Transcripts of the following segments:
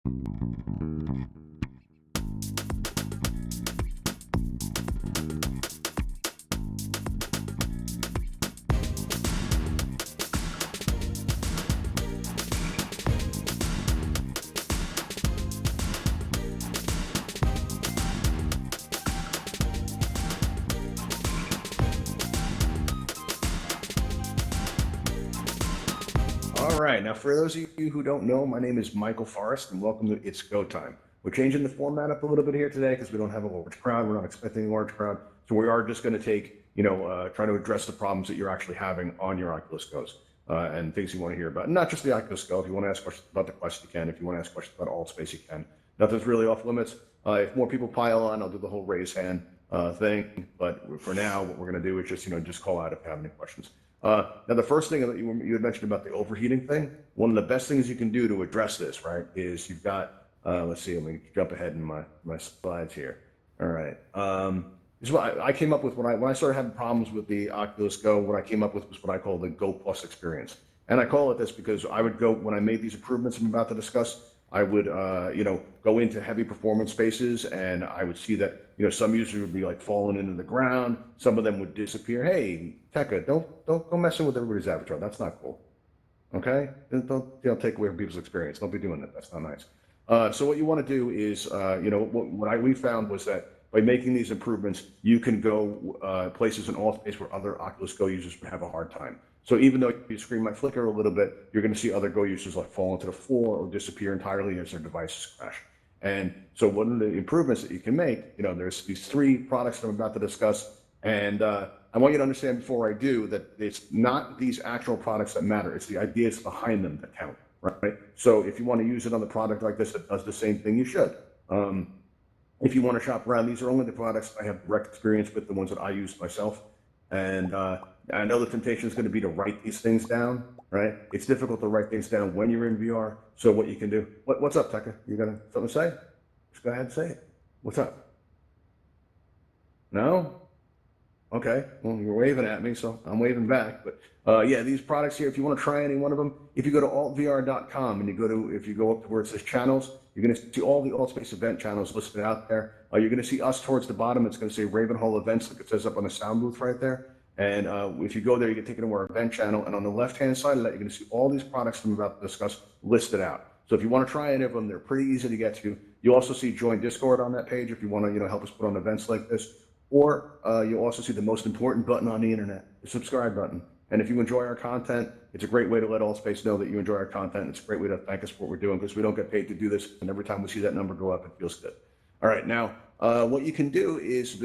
All right, now for those of you who don't know, my name is Michael Forrest, and welcome to It's Go Time. We're changing the format up a little bit here today because we don't have a large crowd. We're not expecting a large crowd, so we are just going to take, try to address the problems that you're actually having on your Oculus Go's and things you want to hear about. Not just the Oculus Go. If you want to ask questions about the Quest, you can. If you want to ask questions about Altspace, you can. Nothing's really off limits. If more people pile on, I'll do the whole raise hand thing. But for now, what we're going to do is just call out if you have any questions. Now, the first thing that you had mentioned about the overheating thing, one of the best things you can do to address this, right, is you've got, let's see, let me jump ahead in my slides here. All right. This is what I came up with when I started having problems with the Oculus Go. What I came up with was what I call the Go Plus experience. And I call it this because I would go, when I made these improvements I'm about to discuss, I would, go into heavy performance spaces, and I would see that, some users would be like falling into the ground. Some of them would disappear. Hey, Tekka, don't go messing with everybody's avatar. That's not cool. Okay? Don't take away from people's experience. Don't be doing that. That's not nice. So what you want to do is, we found was that by making these improvements, you can go places in Altspace where other Oculus Go users would have a hard time. So even though your screen might flicker a little bit, you're going to see other Go users like fall into the floor or disappear entirely as their devices crash. And so one of the improvements that you can make, there's these three products that I'm about to discuss. And I want you to understand before I do that it's not these actual products that matter. It's the ideas behind them that count, right? So if you want to use it on the product like this that does the same thing, you should. If you want to shop around, these are only the products I have direct experience with, the ones that I use myself. And I know the temptation is going to be to write these things down, right? It's difficult to write things down when you're in VR. So what you can do, what's up, Tekka? You got something to say? Just go ahead and say it. What's up? No? Okay, well, you're waving at me, so I'm waving back. But yeah, these products here, if you want to try any one of them, if you go to altvr.com and if you go up to where it says channels, you're going to see all the Altspace event channels listed out there. You're going to see us towards the bottom. It's going to say Ravenhall Events, like it says up on the sound booth right there. And if you go there, you get taken to our event channel. And on the left-hand side of that, you're going to see all these products I'm about to discuss listed out. So if you want to try any of them, they're pretty easy to get to. You also see join Discord on that page if you want to, help us put on events like this. Or you'll also see the most important button on the internet, the subscribe button. And if you enjoy our content, it's a great way to let Altspace know that you enjoy our content. It's a great way to thank us for what we're doing because we don't get paid to do this. And every time we see that number go up, it feels good. All right, now what you can do is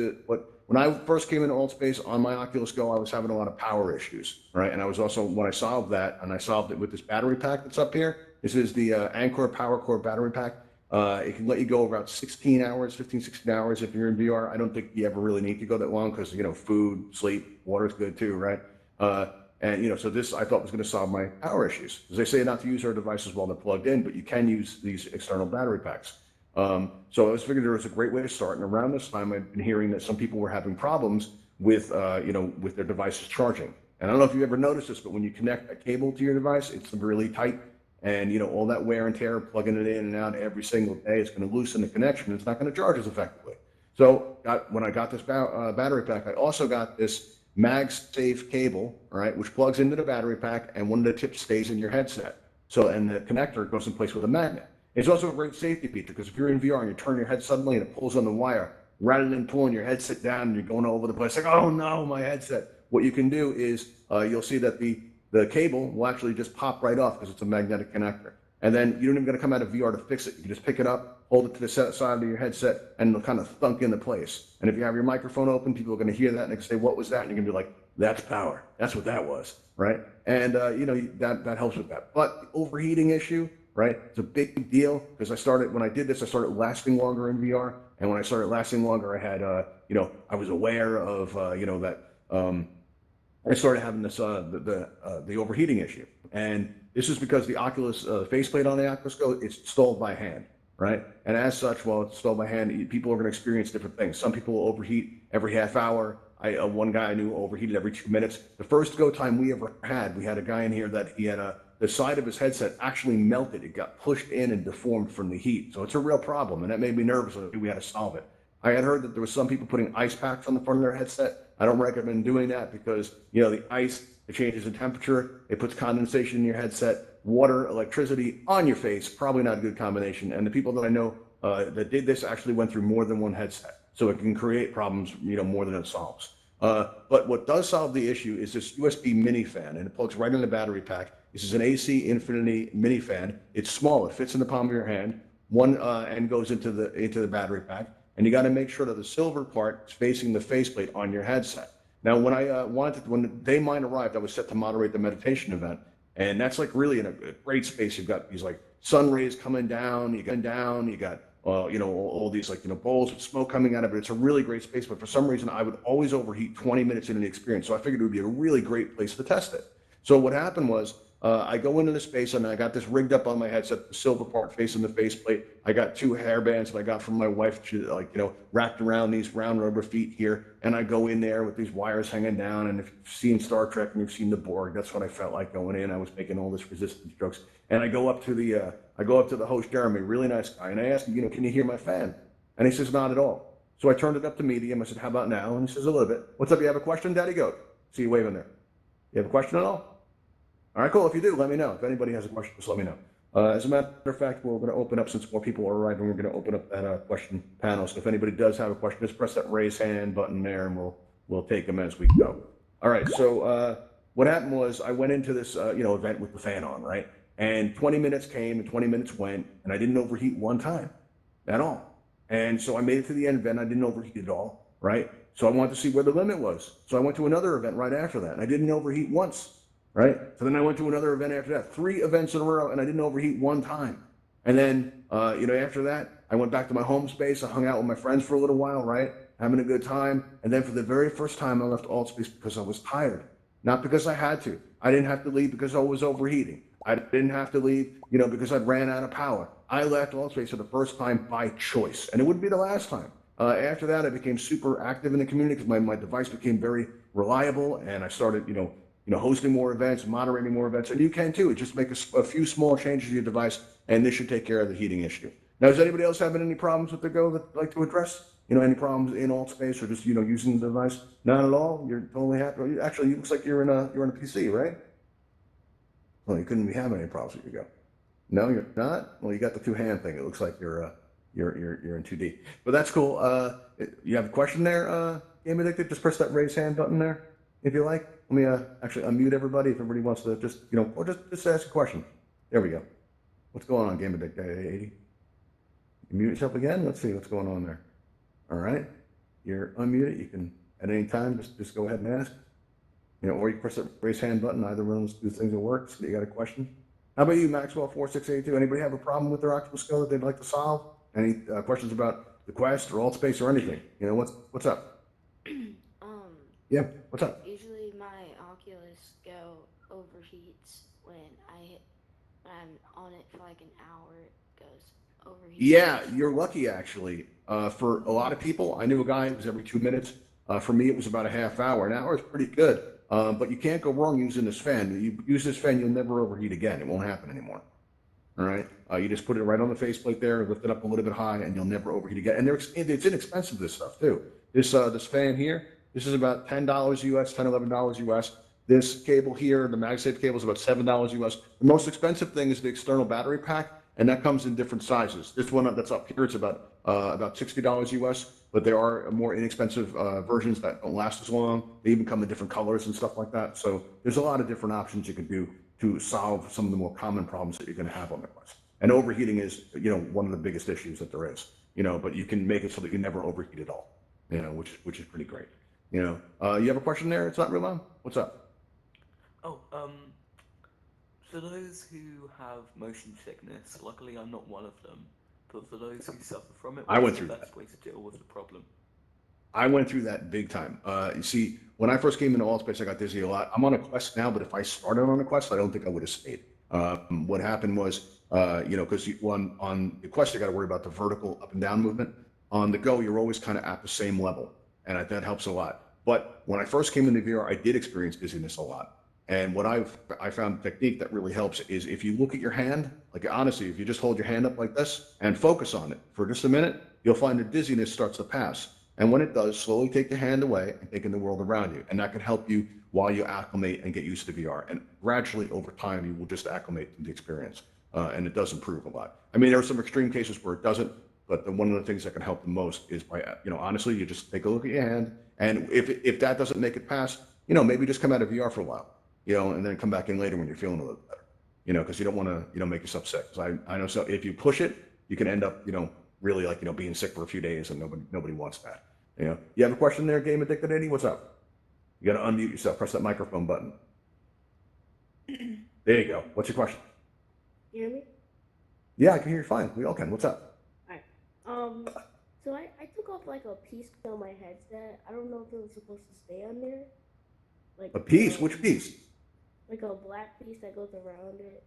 when I first came into Altspace on my Oculus Go, I was having a lot of power issues, right? And I was also, when I solved that, and I solved it with this battery pack that's up here. This is the Anker Power Core battery pack. It can let you go about 16 hours, 15, 16 hours if you're in VR. I don't think you ever really need to go that long because, food, sleep, water's good too, right? And, so this I thought was going to solve my power issues. As they say not to use our devices while they're plugged in, but you can use these external battery packs. So I was figuring there was a great way to start. And around this time, I've been hearing that some people were having problems with, with their devices charging. And I don't know if you ever noticed this, but when you connect a cable to your device, it's really tight. And all that wear and tear, plugging it in and out every single day, is going to loosen the connection. It's not going to charge as effectively. So when I got this battery pack, I also got this MagSafe cable, all right, which plugs into the battery pack, and one of the tips stays in your headset. So and the connector goes in place with a magnet. It's also a great safety feature because if you're in VR and you turn your head suddenly and it pulls on the wire, rather than pulling your headset down and you're going all over the place like, oh no, my headset. What you can do is you'll see that the cable will actually just pop right off because it's a magnetic connector. And then you don't even got to come out of VR to fix it. You can just pick it up, hold it to the side of your headset, and it'll kind of thunk into place. And if you have your microphone open, people are going to hear that and they can say, what was that? And you're going to be like, that's power. That's what that was, right? And, that helps with that. But the overheating issue, right, it's a big deal because when I did this, I started lasting longer in VR. And when I started lasting longer, I had, I was aware of, that I started having this the overheating issue, and this is because the Oculus faceplate on the Oculus Go, it's installed by hand, right? And as such, while it's installed by hand, people are going to experience different things. Some people will overheat every half hour. One guy I knew overheated every 2 minutes. The first go time we ever had, we had a guy in here that he had the side of his headset actually melted. It got pushed in and deformed from the heat. So it's a real problem, and that made me nervous. We had to solve it. I had heard that there was some people putting ice packs on the front of their headset. I don't recommend doing that because, the ice, it changes the temperature, it puts condensation in your headset, water, electricity on your face, probably not a good combination. And the people that I know that did this actually went through more than one headset. So it can create problems, more than it solves. But what does solve the issue is this USB mini fan, and it plugs right in the battery pack. This is an AC Infinity mini fan. It's small, it fits in the palm of your hand. One end goes into the battery pack. And you got to make sure that the silver part is facing the faceplate on your headset. Now, when when the day mine arrived, I was set to moderate the meditation event, and that's like really in a great space. You've got these like sun rays coming down, you got all these bowls of smoke coming out of it. It's a really great space, but for some reason, I would always overheat 20 minutes into the experience. So I figured it would be a really great place to test it. So what happened was, I go into the space and I got this rigged up on my headset, the silver part facing the faceplate. I got 2 hairbands that I got from my wife, wrapped around these round rubber feet here. And I go in there with these wires hanging down. And if you've seen Star Trek and you've seen the Borg, that's what I felt like going in. I was making all this resistance jokes. And I go up to the host, Jeremy, really nice guy. And I asked him, can you hear my fan? And he says, not at all. So I turned it up to medium. I said, how about now? And he says, a little bit. What's up? You have a question, Daddy Goat? See you waving there. You have a question at all? All right, cool. If you do, let me know. If anybody has a question, just let me know. As a matter of fact, we're going to open up, since more people are arriving, we're going to open up that question panel. So if anybody does have a question, just press that raise hand button there, and we'll take them as we go. All right. So what happened was I went into this event with the fan on, right? And 20 minutes came and 20 minutes went, and I didn't overheat one time at all. And so I made it to the end event. I didn't overheat at all, right? So I wanted to see where the limit was. So I went to another event right after that, and I didn't overheat once. Right? So then I went to another event after that, 3 events in a row, and I didn't overheat one time. And then, after that, I went back to my home space. I hung out with my friends for a little while, right? Having a good time. And then for the very first time, I left Altspace because I was tired. Not because I had to. I didn't have to leave because I was overheating. I didn't have to leave, because I ran out of power. I left Altspace for the first time by choice. And it wouldn't be the last time. After that, I became super active in the community because my device became very reliable, and I started, hosting more events, moderating more events, and you can too. Just make a few small changes to your device, and this should take care of the heating issue. Now, does anybody else having any problems with the Go that they'd like to address? Any problems in Altspace or just using the device? Not at all. You're totally happy. Actually, it looks like you're in a PC, right? Well, you couldn't be having any problems with your Go. No, you're not. Well, you got the 2-hand thing. It looks like you're in 2D, but that's cool. You have a question there, Game Addicted? Just press that raise hand button there if you like. Let me actually unmute everybody if everybody wants to just, or just ask a question. There we go. What's going on, Game Addict 80? You mute yourself again? Let's see what's going on there. All right. You're unmuted. You can, at any time, just go ahead and ask. Or you press that raise hand button. Either one of those 2 things will work. So you got a question? How about you, Maxwell4682? Anybody have a problem with their Oculus Go that they'd like to solve? Any questions about the Quest or Altspace or anything? What's up? Yeah, what's up? Usually my Oculus Go overheats when I'm on it for like an hour. It goes overheat. Yeah, you're lucky actually. For a lot of people, I knew a guy, it was every 2 minutes. For me, it was about a half hour. An hour is pretty good, but you can't go wrong using this fan. You use this fan, you'll never overheat again. It won't happen anymore. All right, you just put it right on the faceplate there, lift it up a little bit high, and you'll never overheat again. And it's inexpensive, this stuff too. This fan here, this is about $10 US, $10, $11 US. This cable here, the MagSafe cable, is about $7 US. The most expensive thing is the external battery pack, and that comes in different sizes. This one that's up here, it's about $60 US, but there are more inexpensive versions that don't last as long. They even come in different colors and stuff like that. So there's a lot of different options you can do to solve some of the more common problems that you're going to have on the Quest. And overheating is, one of the biggest issues that there is, but you can make it so that you never overheat at all, which is pretty great. You have a question there? It's not real long. What's up? Oh, for those who have motion sickness, luckily I'm not one of them, but for those who suffer from it, what's the best way to deal with the problem? I went through that big time. You see, when I first came into Altspace, I got dizzy a lot. I'm on a Quest now, but if I started on a Quest, I don't think I would have stayed. What happened was, because on the Quest, you got to worry about the vertical up and down movement. On the Go, you're always kind of at the same level, and that helps a lot. But when I first came into VR, I did experience dizziness a lot. And what I found a technique that really helps is if you look at your hand, like honestly, if you just hold your hand up like this and focus on it for just a minute, you'll find the dizziness starts to pass. And when it does, slowly take the hand away and take in the world around you. And that can help you while you acclimate and get used to VR. And gradually over time, you will just acclimate to the experience. And it does improve a lot. I mean, there are some extreme cases where it doesn't, but one of the things that can help the most is by, honestly, you just take a look at your hand. And if that doesn't make it past, maybe just come out of VR for a while. And then come back in later when you're feeling a little better, because you don't want to, make yourself sick. Because I know, so if you push it, you can end up, really like, being sick for a few days, and nobody wants that. You have a question there, Game Addicted Eddie? What's up? You got to unmute yourself. Press that microphone button. There you go. What's your question? You hear me? Yeah, I can hear you fine. We all can. What's up? Alright. So I took off like a piece on my headset. I don't know if it was supposed to stay on there. Like A piece? Which piece? Like a black piece that goes around it,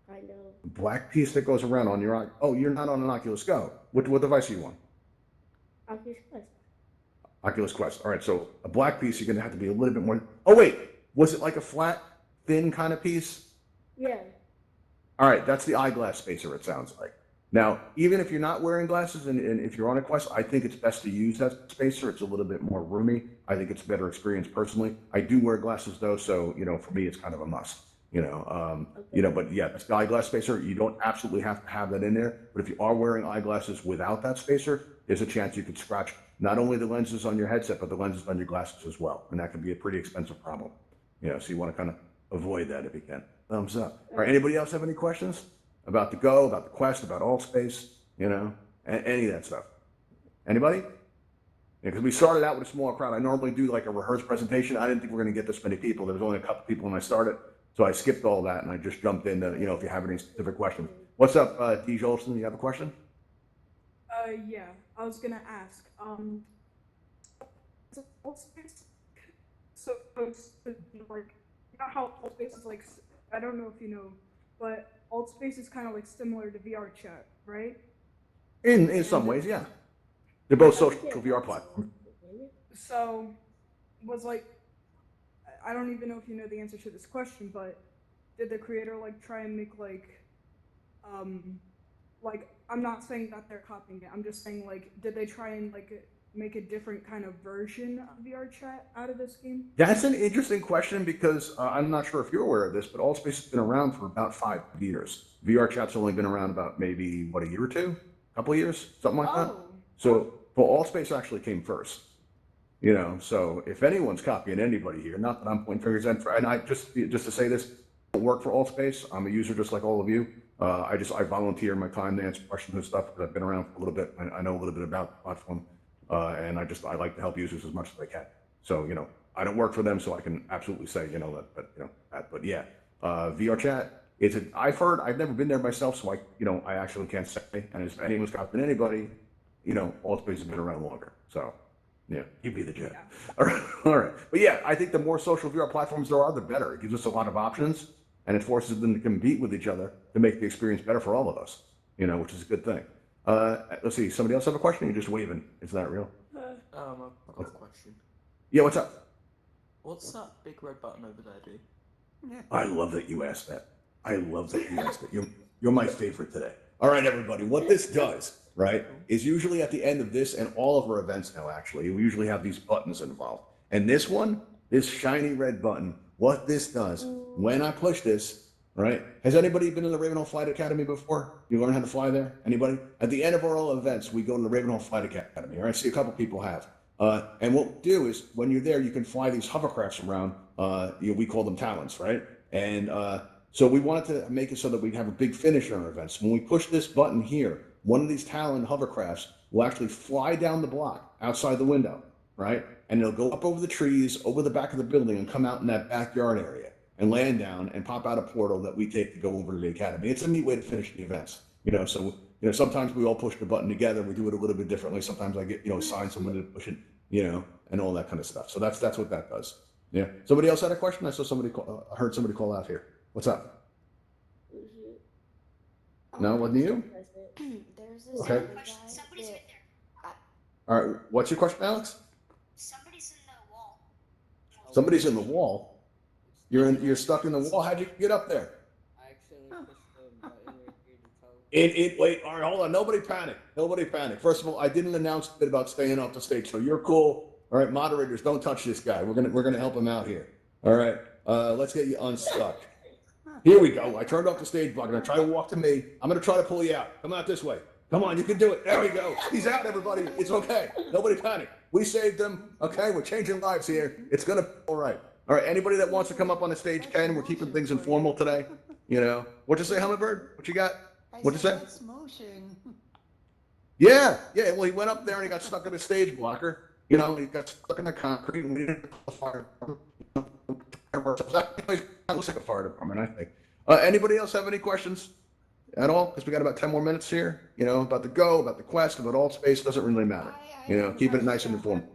kind of. A black piece that goes around on your. Oh, you're not on an Oculus Go. What device are you on? Oculus Quest. Oculus Quest. All right, so a black piece, you're going to have to be a little bit more. Oh, wait. Was it like a flat, thin kind of piece? Yeah. All right, that's the eyeglass spacer, it sounds like. Now, even if you're not wearing glasses and if you're on a Quest, I think it's best to use that spacer. It's a little bit more roomy. I think it's a better experience personally. I do wear glasses though, so, for me, it's kind of a must. But yeah, that's the eyeglass spacer. You don't absolutely have to have that in there. But if you are wearing eyeglasses without that spacer, there's a chance you could scratch not only the lenses on your headset, but the lenses on your glasses as well. And that can be a pretty expensive problem. So you want to kind of avoid that if you can. Thumbs up. All right, anybody else have any questions about the Go, about the Quest, about Altspace, any of that stuff? Anybody? Because we started out with a small crowd. I normally do like a rehearsed presentation. I didn't think we were going to get this many people. There was only a couple people when I started. So I skipped all that and I just jumped into, if you have any specific questions. What's up, Deej Olson? You have a question? Yeah, I was gonna ask. So Altspace, so like, how Altspace is like, I don't know if you know, but Altspace is kind of like similar to VR chat, right? In some ways, yeah. They're both social VR platforms. So, was like, I don't even know if you know the answer to this question, but did the creator like try and make like I'm not saying that they're copying it. I'm just saying like, did they try and like make a different kind of version of VR chat out of this game? That's an interesting question because I'm not sure if you're aware of this, but Altspace has been around for about 5 years. VR chat's only been around about maybe, a year or two? A couple of years? Something like that? So, Altspace actually came first. So if anyone's copying anybody here, not that I'm pointing fingers at, and I just to say this, I don't work for Altspace. I'm a user just like all of you. I volunteer my time to answer questions and stuff because I've been around for a little bit. I know a little bit about the platform. And I like to help users as much as I can. So, I don't work for them, so I can absolutely say, but yeah, VR chat, I've never been there myself, so I actually can't say, and if anyone's copying anybody, Altspace has been around longer. So, yeah, you be the judge. Yeah. All right. But yeah, I think the more social VR platforms there are, the better. It gives us a lot of options and it forces them to compete with each other to make the experience better for all of us, which is a good thing. Let's see. Somebody else have a question? You're just waving. Is that real? I've got a question. Yeah. What's up? What's that big red button over there do? I love that you asked that. You're my favorite today. All right, everybody. What this does, right, is usually at the end of this and all of our events now. Actually, we usually have these buttons involved. And this one, this shiny red button, what this does when I push this. Right? Has anybody been in the Ravenhall Flight Academy before? You learn how to fly there? Anybody? At the end of our all events, we go to the Ravenhall Flight Academy. All right, see a couple people have. And what we'll do is when you're there, you can fly these hovercrafts around. We call them Talons, right? And so we wanted to make it so that we'd have a big finish on our events. When we push this button here, one of these Talon hovercrafts will actually fly down the block outside the window, right? And it'll go up over the trees, over the back of the building, and come out in that backyard area and land down and pop out a portal that we take to go over to the academy. It's a neat way to finish the events, so, sometimes we all push the button together. We do it a little bit differently. Sometimes I get, assign someone to push it, and all that kind of stuff. So that's what that does. Yeah. Somebody else had a question? I saw I heard somebody call out here. What's up? No, wasn't you? There's this Okay. other guy Somebody's that- right there. All right. What's your question, Alex? Somebody's in the wall. Somebody's in the wall. You're stuck in the wall. How'd you get up there? I accidentally pushed the button right here to tell. Wait, all right, hold on. Nobody panic. Nobody panic. First of all, I didn't announce a bit about staying off the stage, so you're cool. All right, moderators, don't touch this guy. We're gonna help him out here. All right, let's get you unstuck. Here we go. I turned off the stage block. I'm gonna try to walk to me. I'm gonna try to pull you out. Come out this way. Come on, you can do it. There we go. He's out, everybody. It's okay. Nobody panic. We saved him. Okay, we're changing lives here. It's gonna be all right. All right, anybody that wants to come up on the stage can. We're keeping things informal today. You know, what you say, Hummingbird? What you got? What'd you say? That's motion. Yeah. Well, he went up there and he got stuck in a stage blocker. You know, he got stuck in the concrete and we didn't call the fire department. That looks like a fire department, I think. Anybody else have any questions at all? Because we got about 10 more minutes here. You know, about the Go, about the Quest, about Altspace. Doesn't really matter. You know, keeping it nice and informal.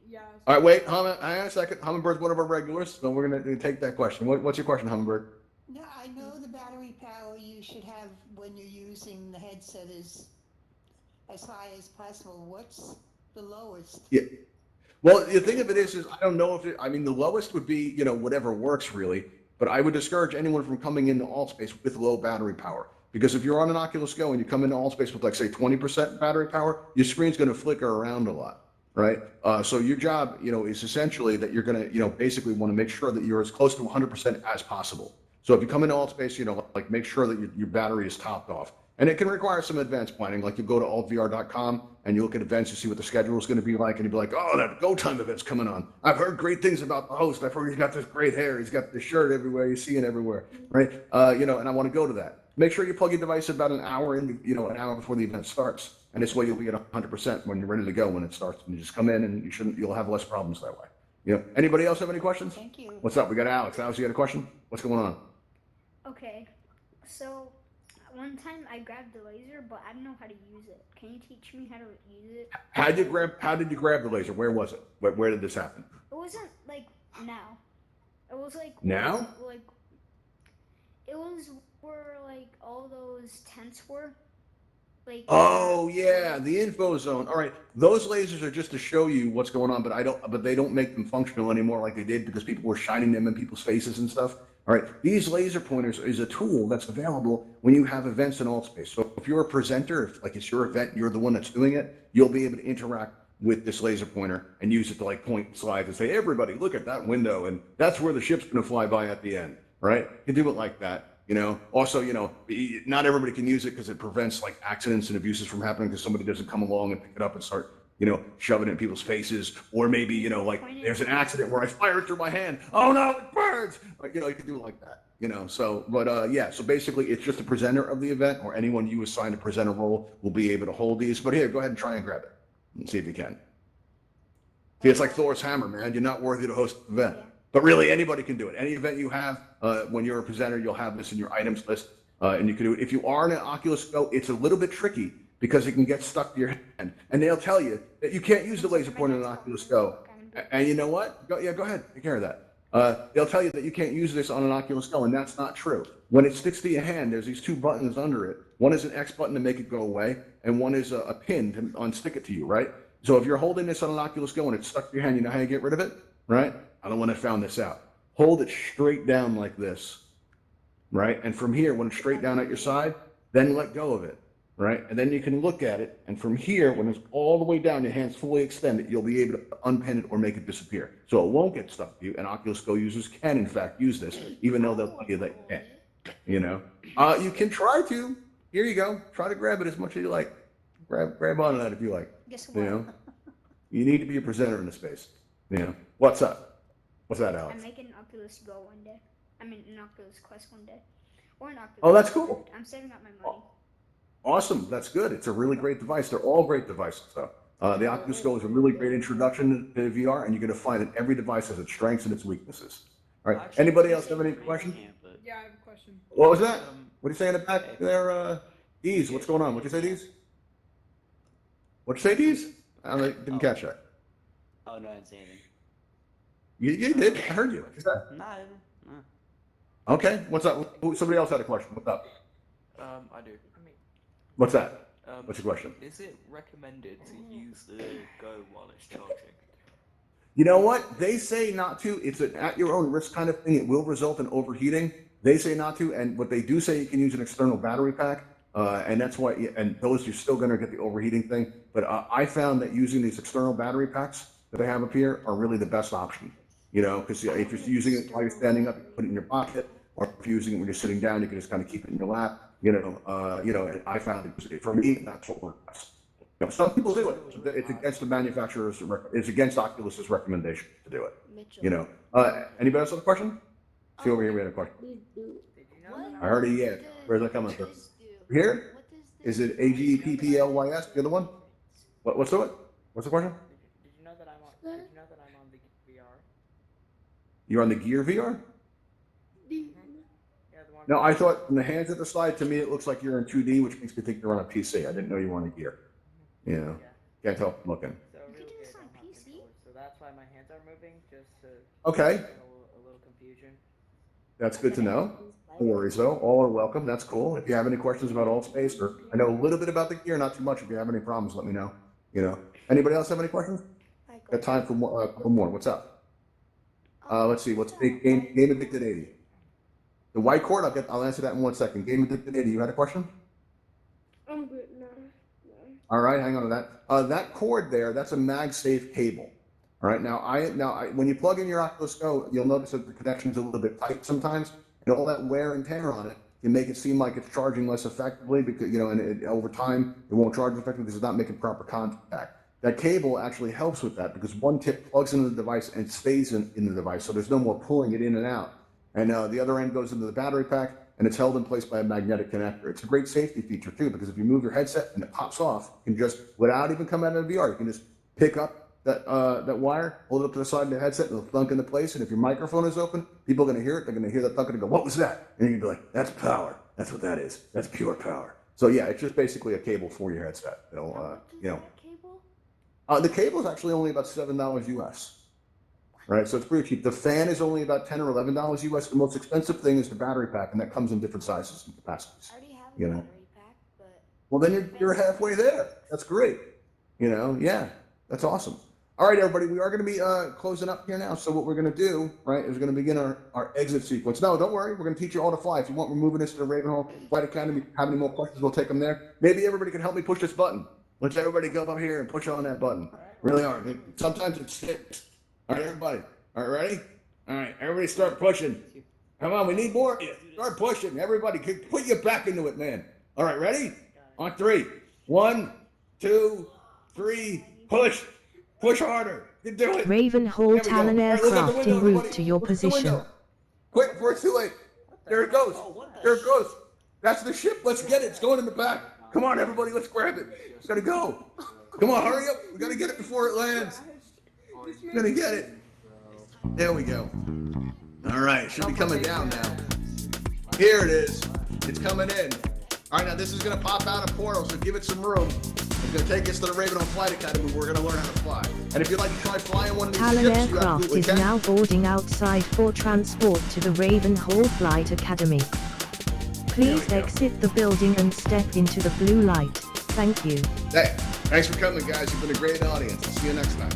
Yeah. All right, wait, hang on a second. Hummingbird's one of our regulars, so we're gonna take that question. What's your question, Hummingbird? No, I know the battery power you should have when you're using the headset is as high as possible. What's the lowest? Yeah. Well, the thing of it is I don't know if I mean, the lowest would be, you know, whatever works really, but I would discourage anyone from coming into Altspace with low battery power. Because if you're on an Oculus Go and you come into Altspace with like, say, 20% battery power, your screen's going to flicker around a lot, right? So your job, you know, is essentially that you're going to, you know, basically want to make sure that you're as close to 100% as possible. So if you come into Altspace, you know, like make sure that your battery is topped off. And it can require some advanced planning. Like you go to altvr.com and you look at events to see what the schedule is going to be like. And you'll be like, oh, that Go Time event's coming on. I've heard great things about the host. I've heard he's got this great hair. He's got the shirt everywhere. You see it everywhere, right? You know, and I want to go to that. Make sure you plug your device about an hour in, you know, an hour before the event starts. And this way you'll be at 100% when you're ready to go when it starts. And you just come in and you'll have less problems that way. You know, anybody else have any questions? Thank you. What's up? We got Alex. Alex, you got a question? What's going on? Okay, so one time I grabbed the laser, but I don't know how to use it. Can you teach me how to use it? How did you grab the laser? Where was it? Where did this happen? It wasn't like now. It was like Now? Like it was where like all those tents were. Like Oh yeah, the info zone. All right, those lasers are just to show you what's going on, but they don't make them functional anymore like they did because people were shining them in people's faces and stuff. All right, these laser pointers is a tool that's available when you have events in Altspace. So if you're a presenter, if like it's your event, you're the one that's doing it, you'll be able to interact with this laser pointer and use it to like point slides and say, everybody, look at that window, and that's where the ship's going to fly by at the end. Right? You can do it like that. You know, also, you know, not everybody can use it because it prevents like accidents and abuses from happening because somebody doesn't come along and pick it up and start, you know, shoving it in people's faces. Or maybe, you know, like there's an accident where I fire it through my hand. Oh no, it burns. Like, you know, you can do it like that, you know. So, but yeah, so basically it's just the presenter of the event or anyone you assign a presenter role will be able to hold these. But here, go ahead and try and grab it and see if you can. See, it's like Thor's hammer, man. You're not worthy to host the event. But really, anybody can do it. Any event you have, when you're a presenter, you'll have this in your items list, and you can do it. If you are in an Oculus Go, it's a little bit tricky because it can get stuck to your hand, and they'll tell you that you can't use the laser pointer in an Oculus Go. And you know what? Go ahead, take care of that. They'll tell you that you can't use this on an Oculus Go, and that's not true. When it sticks to your hand, there's these two buttons under it. One is an X button to make it go away, and one is a pin to unstick it to you, right? So if you're holding this on an Oculus Go and it's stuck to your hand, you know how you get rid of it, right? I'm the one that found this out. Hold it straight down like this, right? And from here, when it's straight down at your side, then let go of it, right? And then you can look at it. And from here, when it's all the way down, your hands fully extended, you'll be able to unpin it or make it disappear. So it won't get stuck to you. And Oculus Go users can, in fact, use this, even though they'll tell you that you can't, you know? You can try to. Here you go. Try to grab it as much as you like. Grab onto that if you like. Guess You what? know? You need to be a presenter in the space. You know? What's up? What's that, Alex? I'm making an Oculus Go one day. I mean, an Oculus Quest one day. Or an Oculus. Oh, that's cool. I'm saving up my money. Awesome. That's good. It's a really great device. They're all great devices, though. The Oculus Go is a really great introduction to VR, and you're going to find that every device has its strengths and its weaknesses. All right. Anybody else have any questions? Yeah, I have a question. What was that? What do you say in the back there, Deez? What's going on? What'd you say, Deez? What'd you say, Deez? I didn't catch that. Oh, no, I didn't say anything. You did. I heard you. What'd you say? No, I didn't. No. Okay. What's up? Somebody else had a question. What's up? I do. What's that? What's your question? Is it recommended to use the Go while it's charging? You know what? They say not to. It's an at your own risk kind of thing. It will result in overheating. They say not to, and what they do say, you can use an external battery pack, and that's why. And those you're still going to get the overheating thing. But I found that using these external battery packs that they have up here are really the best option. You know, because if you're using it while you're standing up, you put it in your pocket, or if you're using it when you're sitting down, you can just kind of keep it in your lap. You know, and I found it for me, that's what works best. You know, some people do it. It's against the manufacturer's. It's against Oculus's recommendation to do it. Mitchell. You know. Anybody else have a question? See over here, we had a question. Please do. I heard a yeah. Where's that coming from? Here? Is it AGPPLYS? The other one? What's the what? What's the question? Did you know that I'm on? Did you know that I'm on the VR? You're on the Gear VR? Yeah, the one. No, I thought from the hands at the side, to me, it looks like you're in 2D, which makes me think you're on a PC. I didn't know you were on a Gear. You know, can't tell from looking. So You real can do quick, this I on don't have PC? controllers, so that's why my hands are moving, just to Okay, a little confusion. that's good to know. No worries though. All are welcome. That's cool. If you have any questions about Altspace, or I know a little bit about the Gear, not too much. If you have any problems, let me know. You know, anybody else have any questions? Got time for a couple more. What's up? Let's see. What's big game addicted 80? The white cord. I'll answer that in 1 second. Game addicted 80. You had a question? I'm good now. All right, hang on to that. That cord there, that's a MagSafe cable. All right, now when you plug in your Oculus Go, you'll notice that the connection's a little bit tight sometimes, and all that wear and tear on it can make it seem like it's charging less effectively because and over time it won't charge effectively because it's not making proper contact. That cable actually helps with that because one tip plugs into the device and stays in the device, so there's no more pulling it in and out. And the other end goes into the battery pack, and it's held in place by a magnetic connector. It's a great safety feature too, because if you move your headset and it pops off, you can just, without even coming out of the VR, you can just pick up that wire, hold it up to the side of the headset, and it'll thunk into place. And if your microphone is open, people are going to hear it. They're going to hear that thunk and go, "What was that?" And you can be like, "That's power. That's what that is. That's pure power." So yeah, it's just basically a cable for your headset. It'll, the cable is actually only about $7 US. Right, so it's pretty cheap. The fan is only about $10 or $11 US. The most expensive thing is the battery pack, and that comes in different sizes and capacities. I already have a You know. battery pack, but Well, then you're halfway there. That's great. Yeah, that's awesome. All right, everybody, we are going to be closing up here now. So what we're going to do, right, is we're going to begin our exit sequence. No, don't worry. We're going to teach you all to fly. If you want, we're moving this to the Ravenhall Flight Academy. If you have any more questions, we'll take them there. Maybe everybody can help me push this button. Let's everybody go up here and push on that button. Really are. Sometimes it sticks. All right, everybody. All right, ready? All right, everybody start pushing. Come on, we need more of you. Start pushing. Everybody, put your back into it, man. All right, ready? On 3. 1, 2, 3, push. Push harder. You do it. Ravenhall Talon All right, look out the aircraft window, en route everybody. to your Look at the position. window. Quick, before it's too late. There it goes. There it goes. That's the ship. Let's get it. It's going in the back. Come on, everybody. Let's grab it. It's got to go. Come on, hurry up. We got to get it before it lands. We're going to get it. There we go. All right. Should be coming down now. Here it is. It's coming in. All right, now this is going to pop out a portal, so give it some room. It's going to take us to the Ravenhall Flight Academy. We're going to learn how to fly. And if you'd like to try flying one of these Talon ships, you aircraft absolutely is can. now boarding outside for transport to the Ravenhall Flight Academy. Please exit the building and step into the blue light. Thank you. Hey, thanks for coming, guys. You've been a great audience. I'll see you next time.